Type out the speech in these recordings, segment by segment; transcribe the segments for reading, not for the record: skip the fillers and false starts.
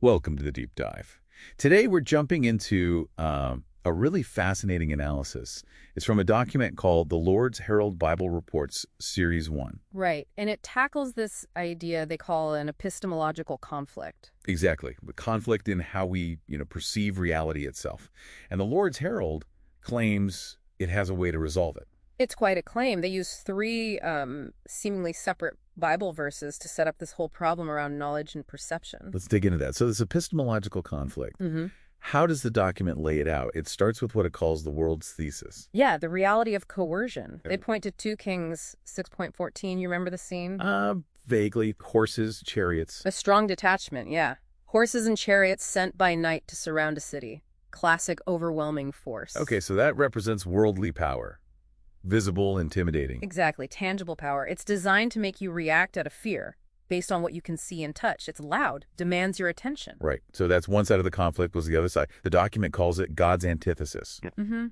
Welcome to the deep dive. Today we're jumping into a really fascinating analysis. It's from a document called the Lord's Herald Bible Reports, Series 1. Right, and it tackles this idea they call an epistemological conflict. Exactly, the conflict in how we perceive reality itself. And the Lord's Herald claims it has a way to resolve it. It's quite a claim. They use three seemingly separate Bible verses to set up this whole problem around knowledge and perception. Let's dig into that. So this epistemological conflict, Mm-hmm. how does the document lay it out? It starts with what it calls the world's thesis. Yeah, the reality of coercion. They point to 2 Kings 6.14. You remember the scene? Vaguely, horses, chariots. A strong detachment, yeah. Horses and chariots sent by night to surround a city. Classic overwhelming force. Okay, so that represents worldly power. Visible, intimidating. Exactly, tangible power. It's designed to make you react out of fear, based on what you can see and touch. It's loud, demands your attention. Right. So that's one side of the conflict, was the other side. The document calls it God's antithesis. Mm-hmm.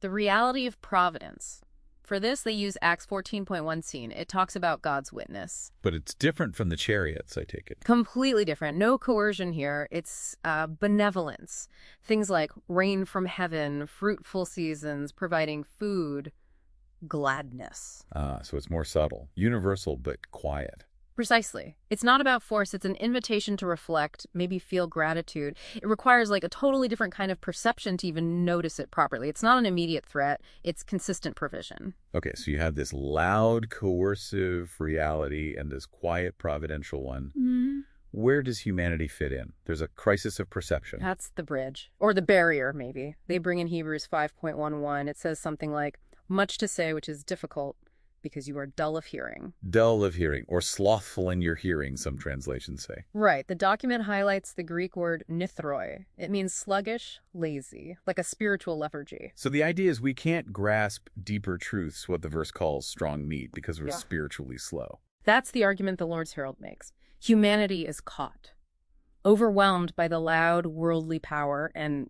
The reality of providence. For this, they use Acts 14.1 scene. It talks about God's witness. But it's different from the chariots, I take it. Completely different. No coercion here. It's benevolence. Things like rain from heaven, fruitful seasons, providing food, gladness. So it's more subtle, universal, but quiet. Precisely. It's not about force. It's an invitation to reflect, maybe feel gratitude. It requires like a totally different kind of perception to even notice it properly. It's not an immediate threat. It's consistent provision. Okay, so you have this loud, coercive reality and this quiet, providential one. Mm-hmm. Where does humanity fit in? There's a crisis of perception. That's the bridge. Or the barrier, maybe. They bring in Hebrews 5.11. It says something like, much to say which is difficult, because you are dull of hearing. Dull of hearing, or slothful in your hearing, some translations say. Right. The document highlights the Greek word nithroi. It means sluggish, lazy, like a spiritual lethargy. So the idea is we can't grasp deeper truths, what the verse calls strong meat, because we're spiritually slow. That's the argument the Lord's Herald makes. Humanity is caught, overwhelmed by the loud worldly power and,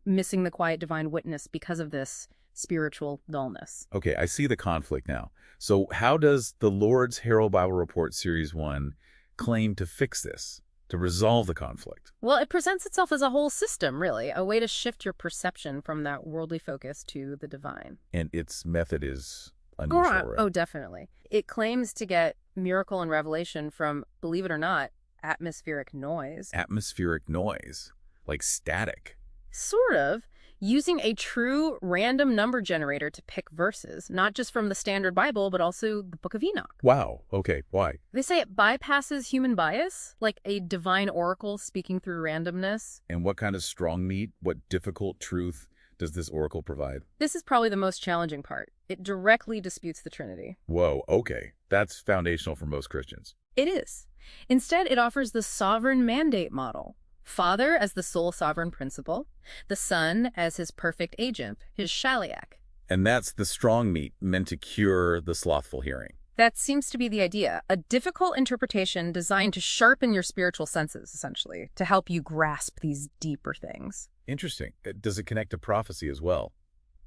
missing the quiet divine witness because of this spiritual dullness. Okay, I see the conflict now. So how does the Lord's Herald Bible Report Series 1 claim to fix this, to resolve the conflict? Well, it presents itself as a whole system, really, a way to shift your perception from that worldly focus to the divine. And its method is unusual, right? Oh, definitely. It claims to get miracle and revelation from, believe it or not, atmospheric noise. Atmospheric noise, like static. Sort of. Using a true random number generator to pick verses, not just from the standard Bible, but also the Book of Enoch. Wow. Okay. Why? They say it bypasses human bias, like a divine oracle speaking through randomness. And what kind of strong meat, what difficult truth does this oracle provide? This is probably the most challenging part. It directly disputes the Trinity. Whoa. Okay. That's foundational for most Christians. It is. Instead, it offers the sovereign mandate model. Father as the sole sovereign principle, the Son as his perfect agent, his shaliach. And that's the strong meat meant to cure the slothful hearing. That seems to be the idea. A difficult interpretation designed to sharpen your spiritual senses, essentially, to help you grasp these deeper things. Interesting. Does it connect to prophecy as well?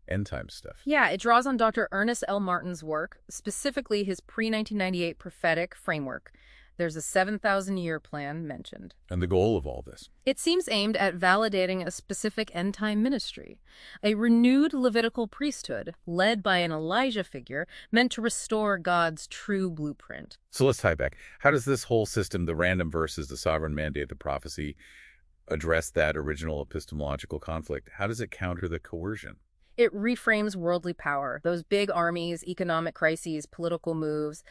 End time stuff. Yeah, it draws on Dr. Ernest L. Martin's work, specifically his pre-1998 prophetic framework. There's a 7,000-year plan mentioned. And the goal of all this? It seems aimed at validating a specific end-time ministry, a renewed Levitical priesthood led by an Elijah figure meant to restore God's true blueprint. So let's tie back. How does this whole system, the random verses, the sovereign mandate, the prophecy, address that original epistemological conflict? How does it counter the coercion? It reframes worldly power, those big armies, economic crises, political moves.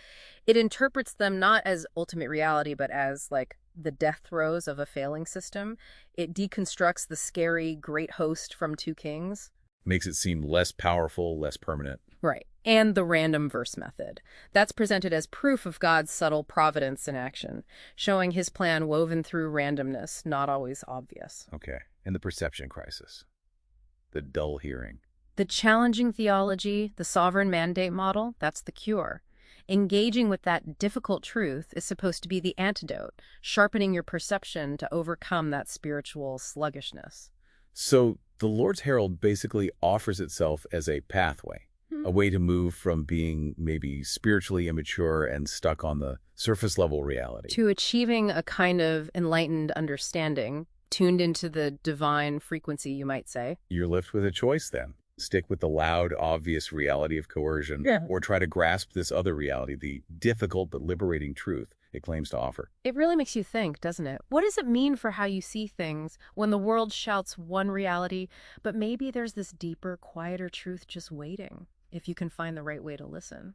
It interprets them not as ultimate reality, but as, like, the death throes of a failing system. It deconstructs the scary great host from 2 Kings. Makes it seem less powerful, less permanent. Right. And the random verse method. That's presented as proof of God's subtle providence in action, showing his plan woven through randomness, not always obvious. Okay. And the perception crisis. The dull hearing. The challenging theology, the sovereign mandate model, that's the cure. Engaging with that difficult truth is supposed to be the antidote, sharpening your perception to overcome that spiritual sluggishness. So the Lord's Herald basically offers itself as a pathway, a way to move from being maybe spiritually immature and stuck on the surface level reality. To achieving a kind of enlightened understanding, tuned into the divine frequency, you might say. You're left with a choice then. Stick with the loud, obvious reality of coercion, Yeah. or try to grasp this other reality, the difficult but liberating truth it claims to offer. It really makes you think, doesn't it? What does it mean for how you see things when the world shouts one reality, but maybe there's this deeper, quieter truth just waiting, if you can find the right way to listen?